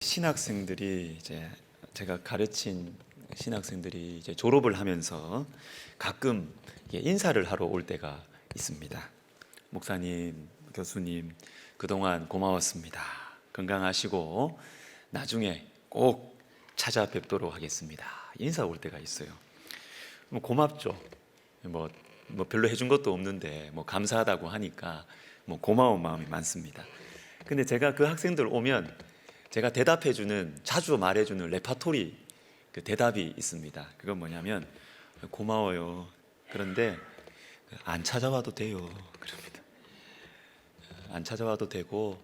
신학생들이 제가 가르친 신학생들이 이제 졸업을 하면서 가끔 인사를 하러 올 때가 있습니다. 목사님, 교수님, 그동안 고마웠습니다. 건강하시고 나중에 꼭 찾아뵙도록 하겠습니다. 인사 올 때가 있어요. 고맙죠. 뭐 별로 해준 것도 없는데 감사하다고 하니까 고마운 마음이 많습니다. 근데 제가 그 학생들 오면 제가 대답해주는, 자주 말해주는 레파토리 대답이 있습니다. 그건 뭐냐면, 고마워요. 그런데 안 찾아와도 돼요. 그럽니다. 안 찾아와도 되고,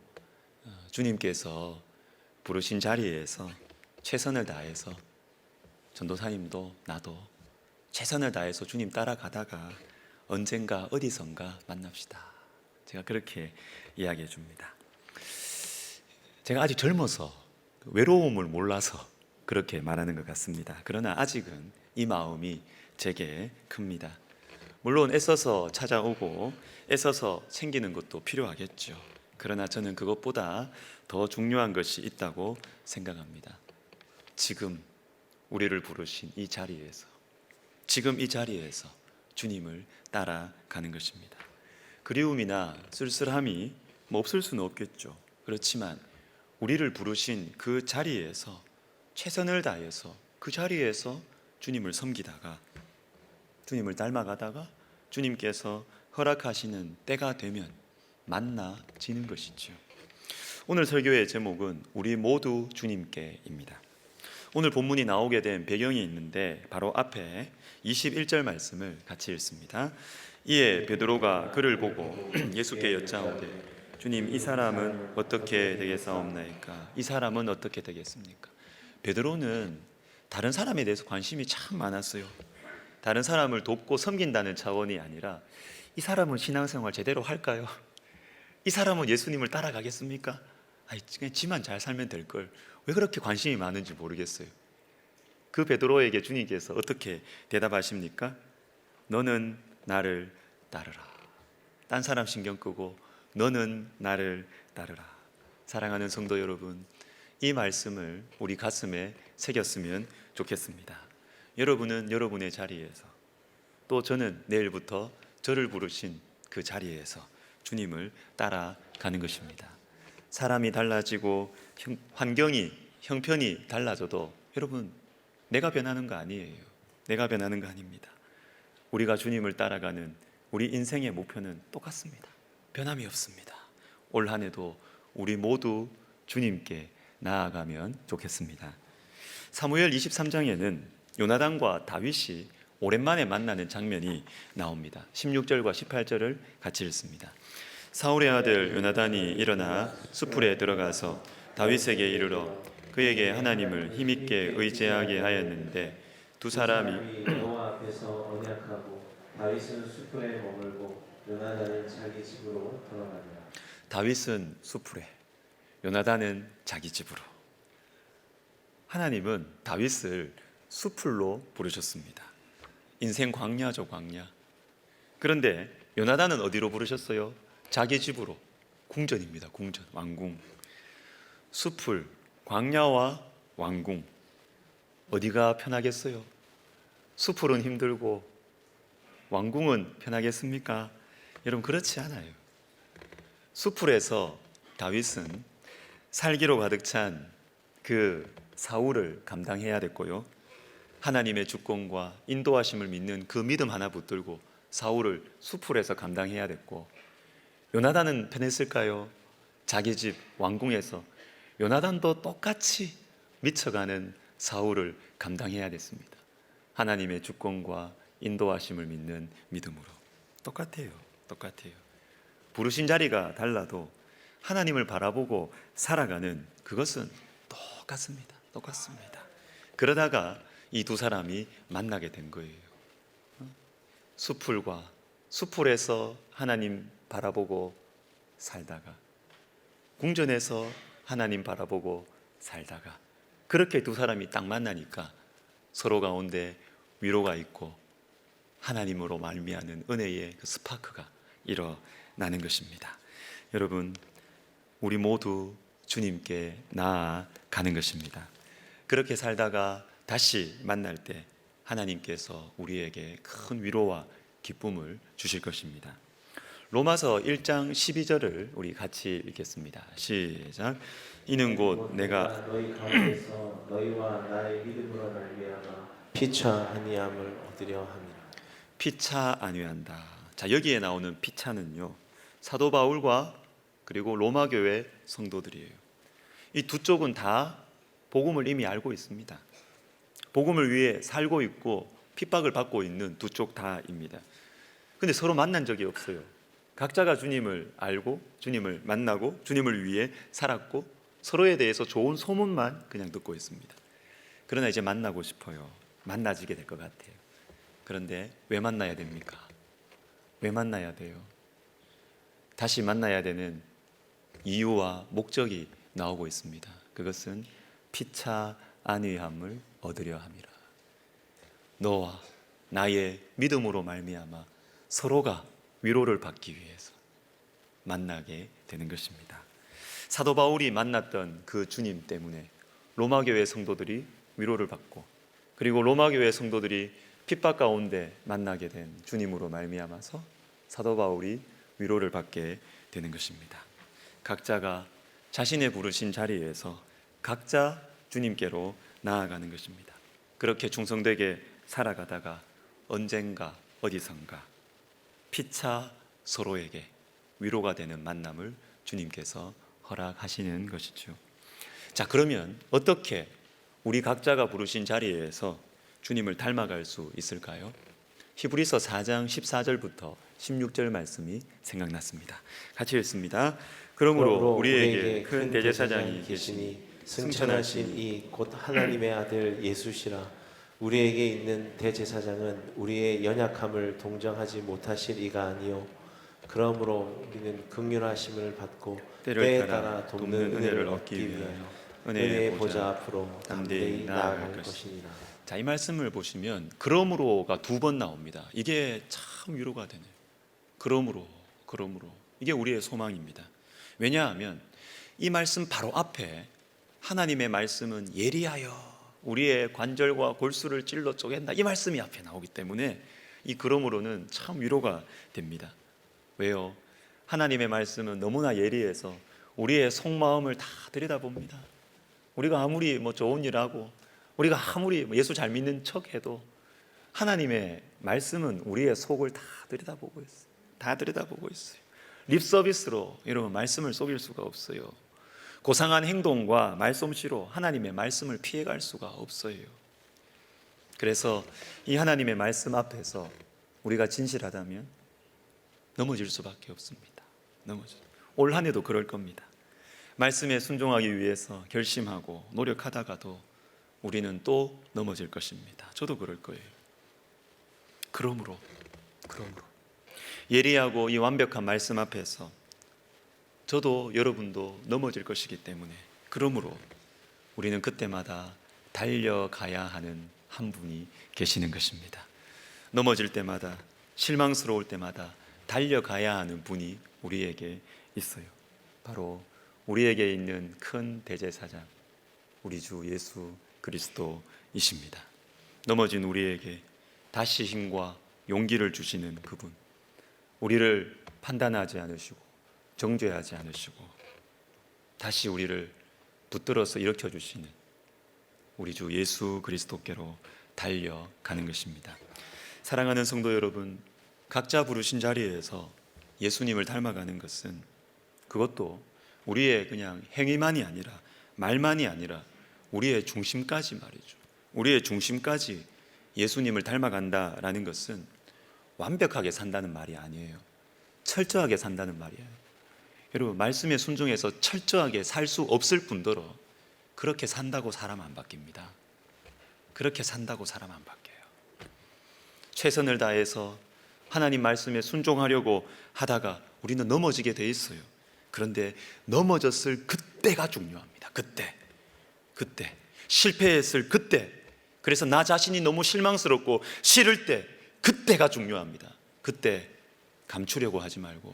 주님께서 부르신 자리에서 최선을 다해서, 전도사님도 나도 최선을 다해서 주님 따라가다가 언젠가 어디선가 만납시다. 제가 그렇게 이야기해 줍니다. 제가 아직 젊어서 외로움을 몰라서 그렇게 말하는 것 같습니다. 그러나 아직은 이 마음이 제게 큽니다. 물론 애써서 찾아오고 애써서 챙기는 것도 필요하겠죠. 그러나 저는 그것보다 더 중요한 것이 있다고 생각합니다. 지금 우리를 부르신 이 자리에서, 지금 이 자리에서 주님을 따라가는 것입니다. 그리움이나 쓸쓸함이 없을 수는 없겠죠. 그렇지만 우리를 부르신 그 자리에서 최선을 다해서 그 자리에서 주님을 섬기다가, 주님을 닮아가다가 주님께서 허락하시는 때가 되면 만나지는 것이죠. 오늘 설교의 제목은 우리 모두 주님께입니다. 오늘 본문이 나오게 된 배경이 있는데 바로 앞에 21절 말씀을 같이 읽습니다. 이에 베드로가 그를 보고 예수께 여짜오되 주님, 이 사람은 어떻게 되겠사옵나이까? 이 사람은 어떻게 되겠습니까? 베드로는 다른 사람에 대해서 관심이 참 많았어요. 다른 사람을 돕고 섬긴다는 차원이 아니라 이 사람은 신앙생활 제대로 할까요? 이 사람은 예수님을 따라가겠습니까? 그냥 지만 잘 살면 될 걸. 왜 그렇게 관심이 많은지 모르겠어요. 그 베드로에게 주님께서 어떻게 대답하십니까? 너는 나를 따르라. 딴 사람 신경 끄고 너는 나를 따르라. 사랑하는 성도 여러분, 이 말씀을 우리 가슴에 새겼으면 좋겠습니다. 여러분은 여러분의 자리에서, 또 저는 내일부터 저를 부르신 그 자리에서 주님을 따라가는 것입니다. 사람이 달라지고 환경이, 형편이 달라져도 여러분, 내가 변하는 거 아니에요. 내가 변하는 거 아닙니다. 우리가 주님을 따라가는 우리 인생의 목표는 똑같습니다. 변함이 없습니다. 올 한 해도 우리 모두 주님께 나아가면 좋겠습니다. 사무엘 23장에는 요나단과 다윗이 오랜만에 만나는 장면이 나옵니다. 16절과 18절을 같이 읽습니다. 사울의 아들 요나단이 일어나 수풀에 들어가서 다윗에게 이르러 그에게 하나님을 힘있게 의지하게 하였는데 두 사람이 여호와 앞에서 언약하고 다윗은 수풀에 머물고 요나단은 자기 집으로 돌아가니라. 다윗은 수풀에, 요나단은 자기 집으로. 하나님은 다윗을 수풀로 부르셨습니다. 인생 광야죠, 광야. 그런데 요나단은 어디로 부르셨어요? 자기 집으로. 궁전입니다, 궁전, 왕궁. 수풀, 광야와 왕궁, 어디가 편하겠어요? 수풀은 힘들고 왕궁은 편하겠습니까? 여러분, 그렇지 않아요. 수풀에서 다윗은 살기로 가득 찬 그 사울을 감당해야 됐고요, 하나님의 주권과 인도하심을 믿는 그 믿음 하나 붙들고 사울을 수풀에서 감당해야 됐고, 요나단은 편했을까요? 자기 집 왕궁에서 요나단도 똑같이 미쳐가는 사울을 감당해야 됐습니다. 하나님의 주권과 인도하심을 믿는 믿음으로. 똑같아요. 부르신 자리가 달라도 하나님을 바라보고 살아가는 그것은 똑같습니다. 그러다가 이 두 사람이 만나게 된 거예요. 수풀에서 하나님 바라보고 살다가, 궁전에서 하나님 바라보고 살다가, 그렇게 두 사람이 딱 만나니까 서로 가운데 위로가 있고 하나님으로 말미암는 은혜의 그 스파크가 일어나는 것입니다. 여러분, 우리 모두 주님께 나아가는 것입니다. 그렇게 살다가 다시 만날 때 하나님께서 우리에게 큰 위로와 기쁨을 주실 것입니다. 로마서 1장 12절을 우리 같이 읽겠습니다. 시작. 이는 곧 내가 너희 가운데서 너희와 나의 믿음으로 말미암아 피차 아니함을 얻으려 함이라. 피차 안위한다. 자, 여기에 나오는 피차는요, 사도 바울과 그리고 로마 교회 성도들이에요. 이 두 쪽은 다 복음을 이미 알고 있습니다. 복음을 위해 살고 있고 핍박을 받고 있는 두 쪽 다입니다. 근데 서로 만난 적이 없어요. 각자가 주님을 알고 주님을 만나고 주님을 위해 살았고 서로에 대해서 좋은 소문만 그냥 듣고 있습니다. 그러나 이제 만나고 싶어요. 만나지게 될 것 같아요. 그런데 왜 만나야 됩니까? 왜 만나야 돼요? 다시 만나야 되는 이유와 목적이 나오고 있습니다. 그것은 피차 안위함을 얻으려 함이라. 너와 나의 믿음으로 말미암아 서로가 위로를 받기 위해서 만나게 되는 것입니다. 사도 바울이 만났던 그 주님 때문에 로마 교회 성도들이 위로를 받고, 그리고 로마 교회 성도들이 핍박 가운데 만나게 된 주님으로 말미암아서 사도 바울이 위로를 받게 되는 것입니다. 각자가 자신의 부르신 자리에서 각자 주님께로 나아가는 것입니다. 그렇게 충성되게 살아가다가 언젠가 어디선가 피차 서로에게 위로가 되는 만남을 주님께서 허락하시는 것이죠. 자, 그러면 어떻게 우리 각자가 부르신 자리에서 주님을 닮아갈 수 있을까요? 히브리서 4장 14절부터 16절 말씀이 생각났습니다. 같이 읽습니다. 그러므로 우리에게 큰 대제사장이 계시니 승천하신 이 곧 하나님의 아들 예수시라. 우리에게 있는 대제사장은 우리의 연약함을 동정하지 못하실 이가 아니요 그러므로 우리는 긍휼하심을 받고 때에 따라 돕는 은혜를 얻기 위하여 은혜의 보좌 앞으로 담대히 나아갈 것이니라. 자, 이 말씀을 보시면 그러므로가 두 번 나옵니다. 이게 참 위로가 되네요. 그러므로 이게 우리의 소망입니다. 왜냐하면 이 말씀 바로 앞에 하나님의 말씀은 예리하여 우리의 관절과 골수를 찔러 쪼갠다, 이 말씀이 앞에 나오기 때문에 이 그러므로는 참 위로가 됩니다. 왜요? 하나님의 말씀은 너무나 예리해서 우리의 속마음을 다 들여다봅니다. 우리가 아무리 좋은 일 하고 우리가 아무리 예수 잘 믿는 척해도 하나님의 말씀은 우리의 속을 다 들여다보고 있어요. 다 들여다보고 있어요. 립 서비스로 여러분 말씀을 속일 수가 없어요. 고상한 행동과 말솜씨로 하나님의 말씀을 피해갈 수가 없어요. 그래서 이 하나님의 말씀 앞에서 우리가 진실하다면 넘어질 수밖에 없습니다. 올 한 해도 그럴 겁니다. 말씀에 순종하기 위해서 결심하고 노력하다가도 우리는 또 넘어질 것입니다. 저도 그럴 거예요. 그러므로 예리하고 이 완벽한 말씀 앞에서 저도 여러분도 넘어질 것이기 때문에, 그러므로 우리는 그때마다 달려가야 하는 한 분이 계시는 것입니다. 넘어질 때마다, 실망스러울 때마다 달려가야 하는 분이 우리에게 있어요. 바로 우리에게 있는 큰 대제사장, 우리 주 예수 그리스도이십니다. 넘어진 우리에게 다시 힘과 용기를 주시는 그분, 우리를 판단하지 않으시고 정죄하지 않으시고 다시 우리를 붙들어서 일으켜 주시는 우리 주 예수 그리스도께로 달려가는 것입니다. 사랑하는 성도 여러분, 각자 부르신 자리에서 예수님을 닮아가는 것은, 그것도 우리의 그냥 행위만이 아니라, 말만이 아니라 우리의 중심까지 말이죠. 우리의 중심까지 예수님을 닮아간다라는 것은 완벽하게 산다는 말이 아니에요. 철저하게 산다는 말이에요. 여러분, 말씀에 순종해서 철저하게 살 수 없을 뿐더러 그렇게 산다고 사람 안 바뀝니다. 그렇게 산다고 사람 안 바뀌어요. 최선을 다해서 하나님 말씀에 순종하려고 하다가 우리는 넘어지게 돼 있어요. 그런데 넘어졌을 그때가 중요합니다. 그때 실패했을 그때, 그래서 나 자신이 너무 실망스럽고 싫을 때, 그때가 중요합니다. 그때 감추려고 하지 말고,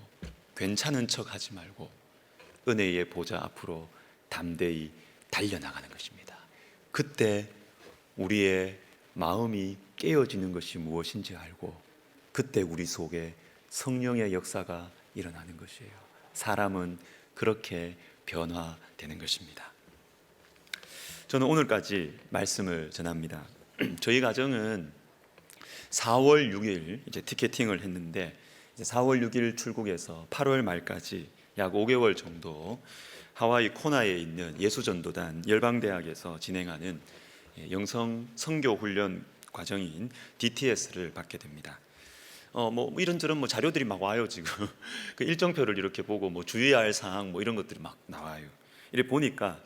괜찮은 척 하지 말고 은혜의 보좌 앞으로 담대히 달려나가는 것입니다. 그때 우리의 마음이 깨어지는 것이 무엇인지 알고 그때 우리 속에 성령의 역사가 일어나는 것이에요. 사람은 그렇게 변화되는 것입니다. 저는 오늘까지 말씀을 전합니다. 저희 가정은 4월 6일 이제 티켓팅을 했는데 이제 4월 6일 출국해서 8월 말까지 약 5개월 정도 하와이 코나에 있는 예수전도단 열방대학에서 진행하는 영성 선교 훈련 과정인 DTS를 받게 됩니다. 뭐 이런저런 자료들이 막 와요 지금. 그 일정표를 이렇게 보고 주의해야 할 사항 이런 것들이 막 나와요. 이렇게 보니까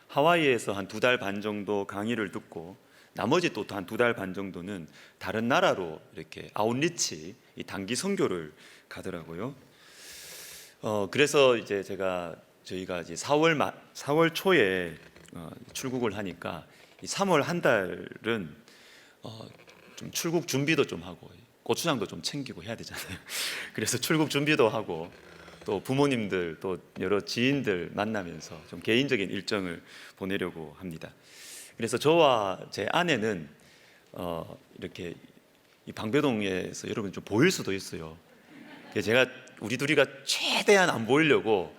하와이에서 한 2달 반 정도 강의를 듣고 나머지 또 한 2달 반 정도는 다른 나라로 이렇게 아웃리치 이 단기 선교를 가더라고요. 그래서 이제 저희가 이제 4월 초에 출국을 하니까 이 3월 한 달은 좀 출국 준비도 좀 하고 고추장도 좀 챙기고 해야 되잖아요. 그래서 출국 준비도 하고 또 부모님들 또 여러 지인들 만나면서 좀 개인적인 일정을 보내려고 합니다. 그래서 저와 제 아내는 이렇게 이 방배동에서 여러분 좀 보일 수도 있어요. 제가 우리 둘이가 최대한 안 보이려고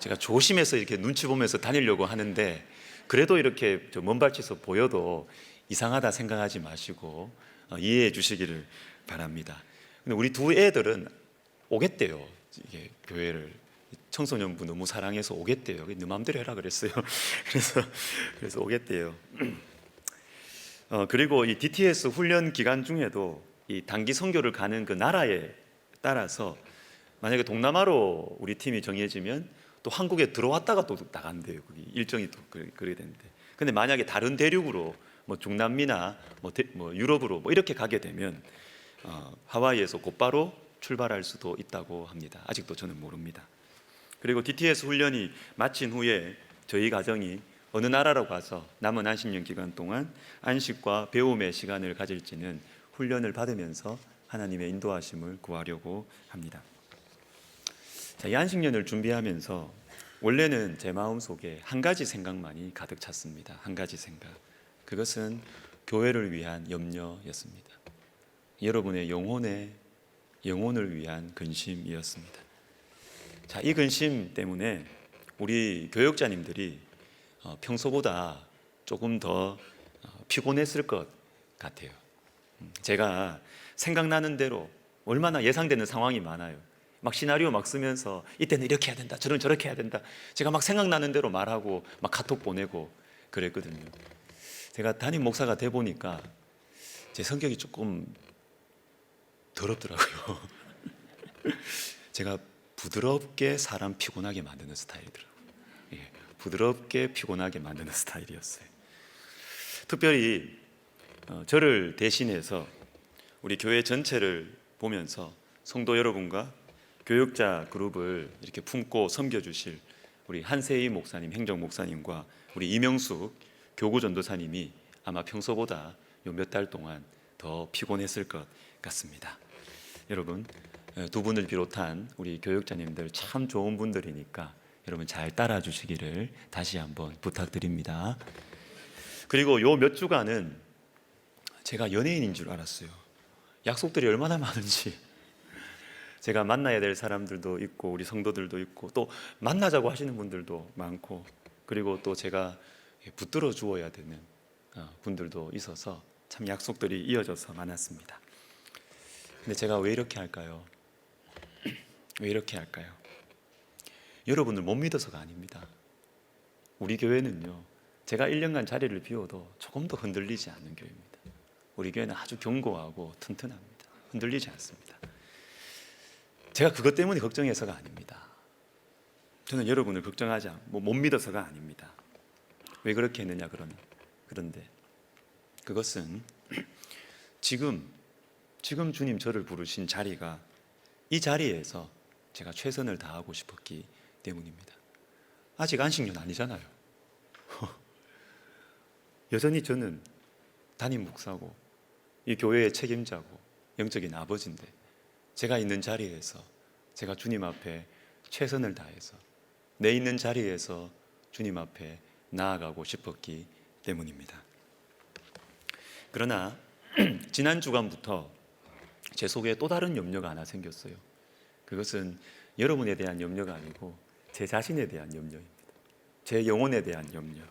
제가 조심해서 이렇게 눈치 보면서 다니려고 하는데 그래도 이렇게 먼 발치에서 보여도 이상하다 생각하지 마시고 이해해 주시기를 바랍니다. 근데 우리 두 애들은 오겠대요. 이게 교회를 청소년부 너무 사랑해서 오겠대요. 네 마음대로 해라 그랬어요. 그래서 오겠대요. 그리고 이 DTS 훈련 기간 중에도 이 단기 선교를 가는 그 나라에 따라서 만약에 동남아로 우리 팀이 정해지면 또 한국에 들어왔다가 또 나간대요. 그게 일정이 또 그래야 되는데. 근데 만약에 다른 대륙으로 중남미나 유럽으로 이렇게 가게 되면 하와이에서 곧바로 출발할 수도 있다고 합니다. 아직도 저는 모릅니다. 그리고 DTS 훈련이 마친 후에 저희 가정이 어느 나라로 가서 남은 안식년 기간 동안 안식과 배움의 시간을 가질지는 훈련을 받으면서 하나님의 인도하심을 구하려고 합니다. 자, 이 안식년을 준비하면서 원래는 제 마음속에 한 가지 생각만이 가득 찼습니다. 한 가지 생각. 그것은 교회를 위한 염려였습니다. 여러분의 영혼을 위한 근심이었습니다. 자, 이 근심 때문에 우리 교역자님들이 평소보다 조금 더 피곤했을 것 같아요. 제가 생각나는 대로 얼마나 예상되는 상황이 많아요. 막 시나리오 막 쓰면서 이때는 이렇게 해야 된다, 저는 저렇게 해야 된다. 제가 막 생각나는 대로 말하고 막 카톡 보내고 그랬거든요. 제가 담임 목사가 돼 보니까 제 성격이 조금 더럽더라고요. 제가 부드럽게 사람 피곤하게 만드는 스타일이더라고요. 예, 부드럽게 피곤하게 만드는 스타일이었어요. 특별히 저를 대신해서 우리 교회 전체를 보면서 성도 여러분과 교역자 그룹을 이렇게 품고 섬겨주실 우리 한세희 목사님, 행정 목사님과 우리 이명숙 교구 전도사님이 아마 평소보다 몇 달 동안 더 피곤했을 것 같습니다. 여러분, 두 분을 비롯한 우리 교역자님들 참 좋은 분들이니까 여러분 잘 따라 주시기를 다시 한번 부탁드립니다. 그리고 요 몇 주간은 제가 연예인인 줄 알았어요. 약속들이 얼마나 많은지. 제가 만나야 될 사람들도 있고 우리 성도들도 있고 또 만나자고 하시는 분들도 많고 그리고 또 제가 붙들어 주어야 되는 분들도 있어서 참 약속들이 이어져서 많았습니다. 근데 제가 왜 이렇게 할까요? 왜 이렇게 할까요? 여러분을 못 믿어서가 아닙니다. 우리 교회는요, 제가 1년간 자리를 비워도 조금도 흔들리지 않는 교회입니다. 우리 교회는 아주 견고하고 튼튼합니다. 흔들리지 않습니다. 제가 그것 때문에 걱정해서가 아닙니다. 저는 여러분을 걱정하지 않고 못 믿어서가 아닙니다. 왜 그렇게 했느냐 그런데 그것은 지금 주님 저를 부르신 자리가 이 자리에서 제가 최선을 다하고 싶었기 때문입니다. 아직 안식년 아니잖아요. 여전히 저는 담임 목사고 이 교회의 책임자고 영적인 아버지인데 제가 있는 자리에서 제가 주님 앞에 최선을 다해서 내 있는 자리에서 주님 앞에 나아가고 싶었기 때문입니다. 그러나 지난 주간부터 제 속에 또 다른 염려가 하나 생겼어요. 그것은 여러분에 대한 염려가 아니고 제 자신에 대한 염려입니다. 제 영혼에 대한 염려.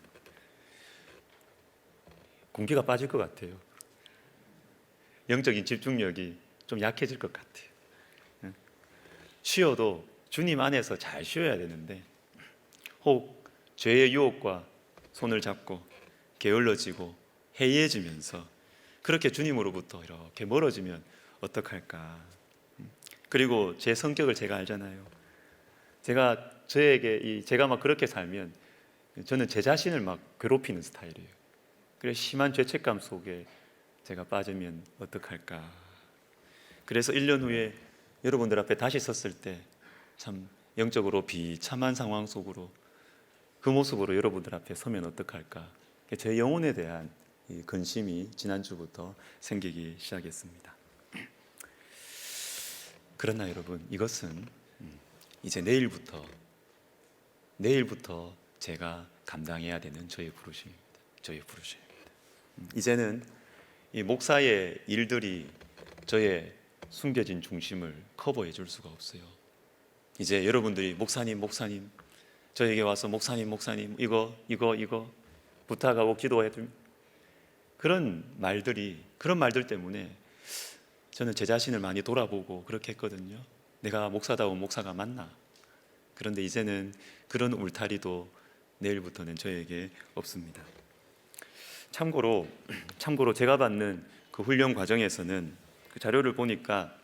군기가 빠질 것 같아요. 영적인 집중력이 좀 약해질 것 같아요. 쉬어도 주님 안에서 잘 쉬어야 되는데 혹 죄의 유혹과 손을 잡고 게을러지고 해이해지면서 그렇게 주님으로부터 이렇게 멀어지면 어떡할까. 그리고 제 성격을 제가 알잖아요. 제가 막 그렇게 살면 저는 제 자신을 막 괴롭히는 스타일이에요. 그래서 심한 죄책감 속에 제가 빠지면 어떡할까. 그래서 1년 후에 여러분들 앞에 다시 섰을 때 참 영적으로 비참한 상황 속으로 그 모습으로 여러분들 앞에 서면 어떡할까. 제 영혼에 대한 이 근심이 지난주부터 생기기 시작했습니다. 그러나 여러분, 이것은 이제 내일부터 제가 감당해야 되는 저의 부르심입니다. 이제는 이 목사의 일들이 저의 숨겨진 중심을 커버해 줄 수가 없어요. 이제 여러분들이 목사님 저에게 와서 목사님 이거 부탁하고 기도해 줄 그런 말들 때문에 저는 제 자신을 많이 돌아보고 그렇게 했거든요. 내가 목사다운 목사가 맞나? 그런데 이제는 그런 울타리도 내일부터는 저에게 없습니다. 참고로 제가 받는 그 훈련 과정에서는 그 자료를 보니까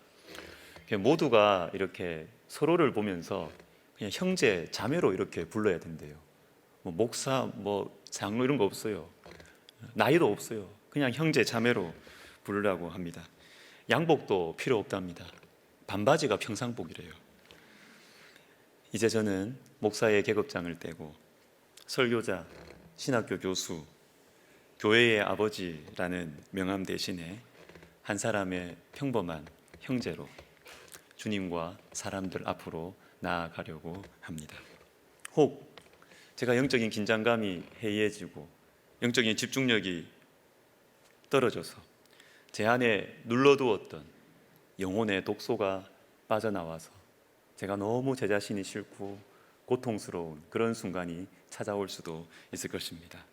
모두가 이렇게 서로를 보면서 그냥 형제, 자매로 이렇게 불러야 된대요. 뭐 목사, 뭐 장로 이런 거 없어요. 나이도 없어요. 그냥 형제, 자매로 부르라고 합니다. 양복도 필요 없답니다. 반바지가 평상복이래요. 이제 저는 목사의 계급장을 떼고 설교자, 신학교 교수, 교회의 아버지라는 명함 대신에 한 사람의 평범한 형제로 주님과 사람들 앞으로 나아가려고 합니다. 혹 제가 영적인 긴장감이 해이해지고 영적인 집중력이 떨어져서 제 안에 눌러두었던 영혼의 독소가 빠져나와서 제가 너무 제 자신이 싫고 고통스러운 그런 순간이 찾아올 수도 있을 것입니다.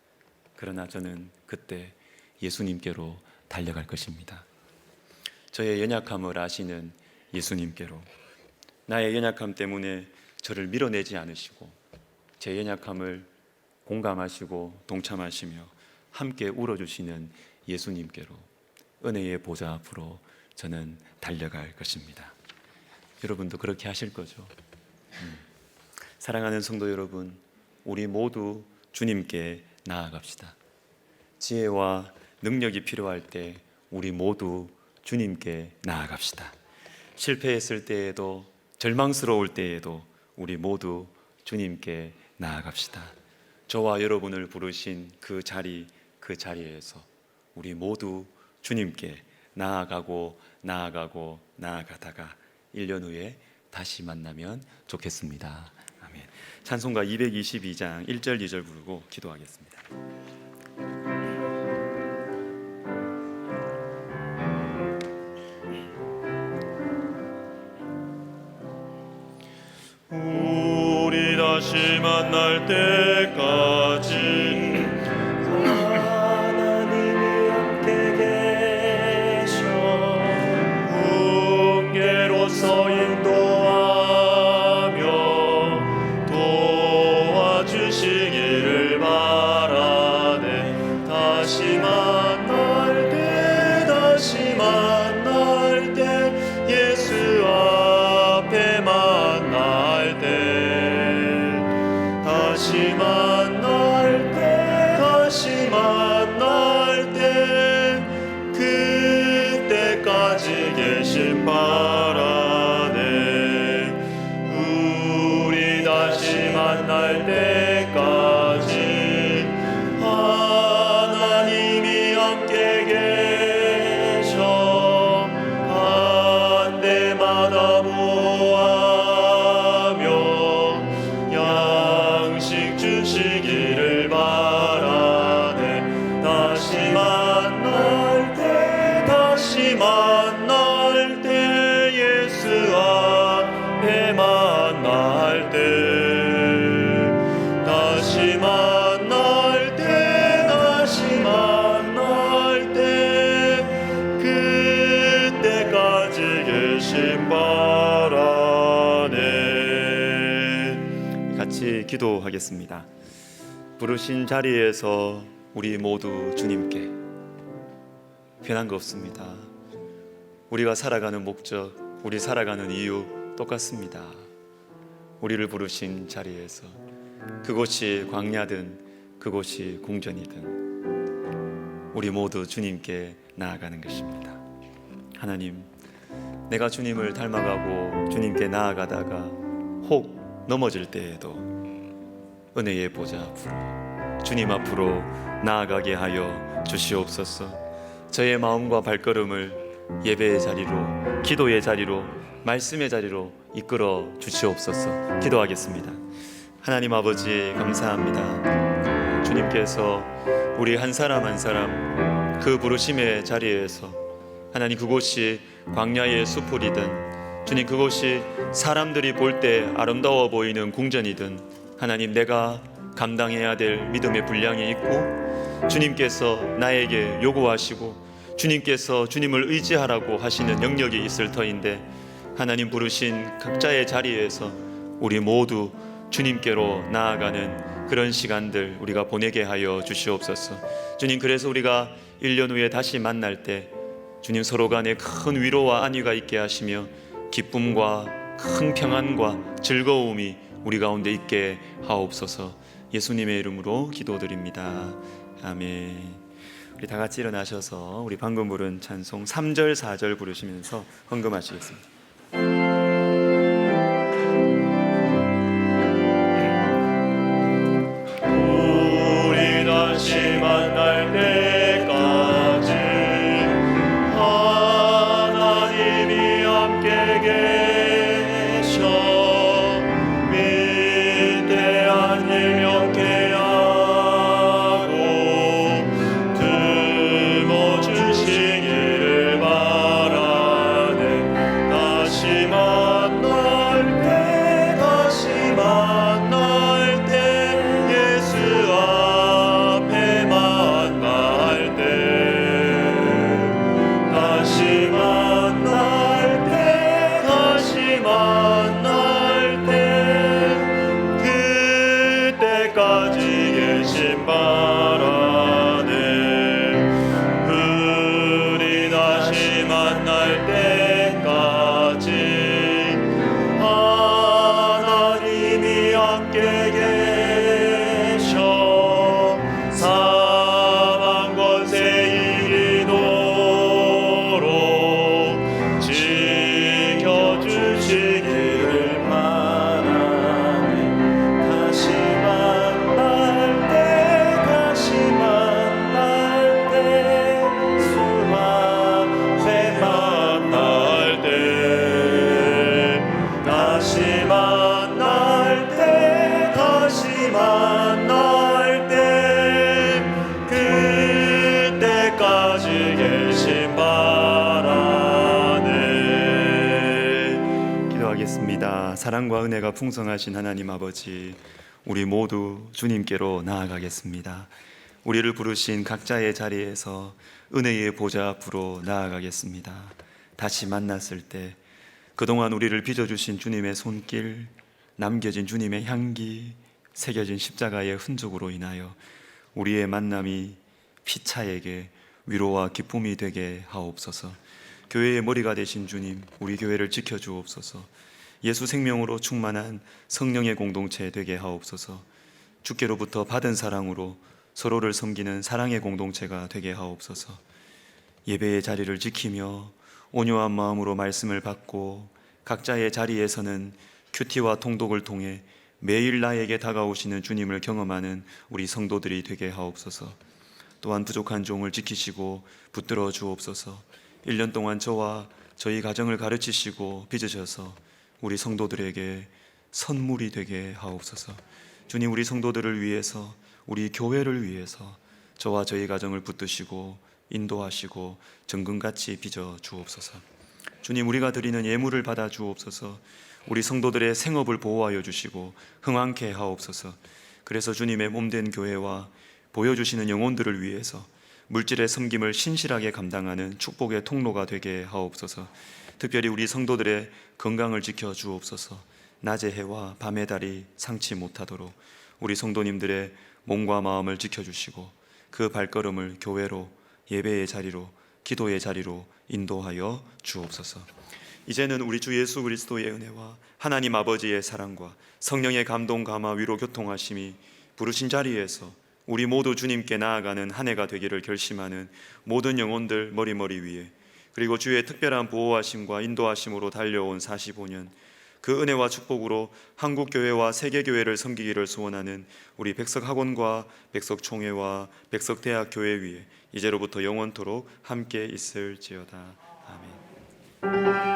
그러나 저는 그때 예수님께로 달려갈 것입니다. 저의 연약함을 아시는 예수님께로, 나의 연약함 때문에 저를 밀어내지 않으시고 제 연약함을 공감하시고 동참하시며 함께 울어주시는 예수님께로, 은혜의 보좌 앞으로 저는 달려갈 것입니다. 여러분도 그렇게 하실 거죠? 사랑하는 성도 여러분, 우리 모두 주님께 나아갑시다. 지혜와 능력이 필요할 때 우리 모두 주님께 나아갑시다. 실패했을 때에도, 절망스러울 때에도 우리 모두 주님께 나아갑시다. 저와 여러분을 부르신 그 자리에서 우리 모두 주님께 나아가다가 1년 후에 다시 만나면 좋겠습니다. 아멘. 찬송가 222장 1절 2절 부르고 기도하겠습니다. 우리 다시 만날 때까지 하나님이 함께 계셔 훈계로서 인도하며 도와주시기를 바라네. 다시 만날 때 예수 앞에 만날 때 다시 다시 만날 때 다시 만날 때 예수 앞에 만날 때 다시 만날 때 다시 만날 때 그때까지 계신 바라네. 같이 기도하겠습니다. 부르신 자리에서 우리 모두 주님께, 변한 거 없습니다. 우리가 살아가는 목적, 우리 살아가는 이유 똑같습니다. 우리를 부르신 자리에서, 그곳이 광야든 그곳이 궁전이든 우리 모두 주님께 나아가는 것입니다. 하나님, 내가 주님을 닮아가고 주님께 나아가다가 혹 넘어질 때에도 은혜의 보좌 앞으로, 주님 앞으로 나아가게 하여 주시옵소서. 저의 마음과 발걸음을 예배의 자리로, 기도의 자리로, 말씀의 자리로 이끌어 주시옵소서. 기도하겠습니다. 하나님 아버지, 감사합니다. 주님께서 우리 한 사람 한 사람 그 부르심의 자리에서, 하나님 그곳이 광야의 수풀이든 주님 그곳이 사람들이 볼 때 아름다워 보이는 궁전이든, 하나님 내가 감당해야 될 믿음의 분량이 있고 주님께서 나에게 요구하시고 주님께서 주님을 의지하라고 하시는 영역이 있을 터인데, 하나님 부르신 각자의 자리에서 우리 모두 주님께로 나아가는 그런 시간들 우리가 보내게 하여 주시옵소서. 주님, 그래서 우리가 1년 후에 다시 만날 때 주님 서로 간에 큰 위로와 안위가 있게 하시며 기쁨과 큰 평안과 즐거움이 우리 가운데 있게 하옵소서. 예수님의 이름으로 기도드립니다. 아멘. 우리 다 같이 일어나셔서 우리 방금 부른 찬송 3절 4절 부르시면서 헌금하시겠습니다. 우리 다시 만날 때까지 하나님이 함께 계셔 위대한 일 명쾌하고 들어주시기를 바라네. 다시 만날 때 다시 만날 때 예수 앞에 만날 때 다시 만날 때 다시 만날 때 그때까지 계신 바라네. 우리 다시 만날 때까지 하나님이 함께 계셔 사망 권세 이기도록 지켜주시기를 바라네. 다시 만날 때 다시 만날 때 수 앞에 만날 때 다시 만날 때 다시 만날 때 그때까지 계신 바라네. 기도하겠습니다. 사랑과 은혜가 풍성하신 하나님 아버지, 우리 모두 주님께로 나아가겠습니다. 우리를 부르신 각자의 자리에서 은혜의 보좌 앞으로 나아가겠습니다. 다시 만났을 때 그동안 우리를 빚어주신 주님의 손길, 남겨진 주님의 향기, 새겨진 십자가의 흔적으로 인하여 우리의 만남이 피차에게 위로와 기쁨이 되게 하옵소서. 교회의 머리가 되신 주님, 우리 교회를 지켜주옵소서. 예수 생명으로 충만한 성령의 공동체 되게 하옵소서. 주께로부터 받은 사랑으로 서로를 섬기는 사랑의 공동체가 되게 하옵소서. 예배의 자리를 지키며 온유한 마음으로 말씀을 받고 각자의 자리에서는 큐티와 통독을 통해 매일 나에게 다가오시는 주님을 경험하는 우리 성도들이 되게 하옵소서. 또한 부족한 종을 지키시고 붙들어 주옵소서. 1년 동안 저와 저희 가정을 가르치시고 빚으셔서 우리 성도들에게 선물이 되게 하옵소서. 주님, 우리 성도들을 위해서, 우리 교회를 위해서 저와 저희 가정을 붙드시고 인도하시고 정금같이 빚어 주옵소서. 주님, 우리가 드리는 예물을 받아 주옵소서. 우리 성도들의 생업을 보호하여 주시고 흥왕케 하옵소서. 그래서 주님의 몸된 교회와 보여주시는 영혼들을 위해서 물질의 섬김을 신실하게 감당하는 축복의 통로가 되게 하옵소서. 특별히 우리 성도들의 건강을 지켜 주옵소서. 낮의 해와 밤의 달이 상치 못하도록 우리 성도님들의 몸과 마음을 지켜주시고 그 발걸음을 교회로, 예배의 자리로, 기도의 자리로 인도하여 주옵소서. 이제는 우리 주 예수 그리스도의 은혜와 하나님 아버지의 사랑과 성령의 감동, 감화, 위로, 교통하심이 부르신 자리에서 우리 모두 주님께 나아가는 한 해가 되기를 결심하는 모든 영혼들 머리머리 위에, 그리고 주의 특별한 보호하심과 인도하심으로 달려온 45년, 그 은혜와 축복으로 한국교회와 세계교회를 섬기기를 소원하는 우리 백석학원과 백석총회와 백석대학교회 위에 이제로부터 영원토록 함께 있을지어다. 아멘.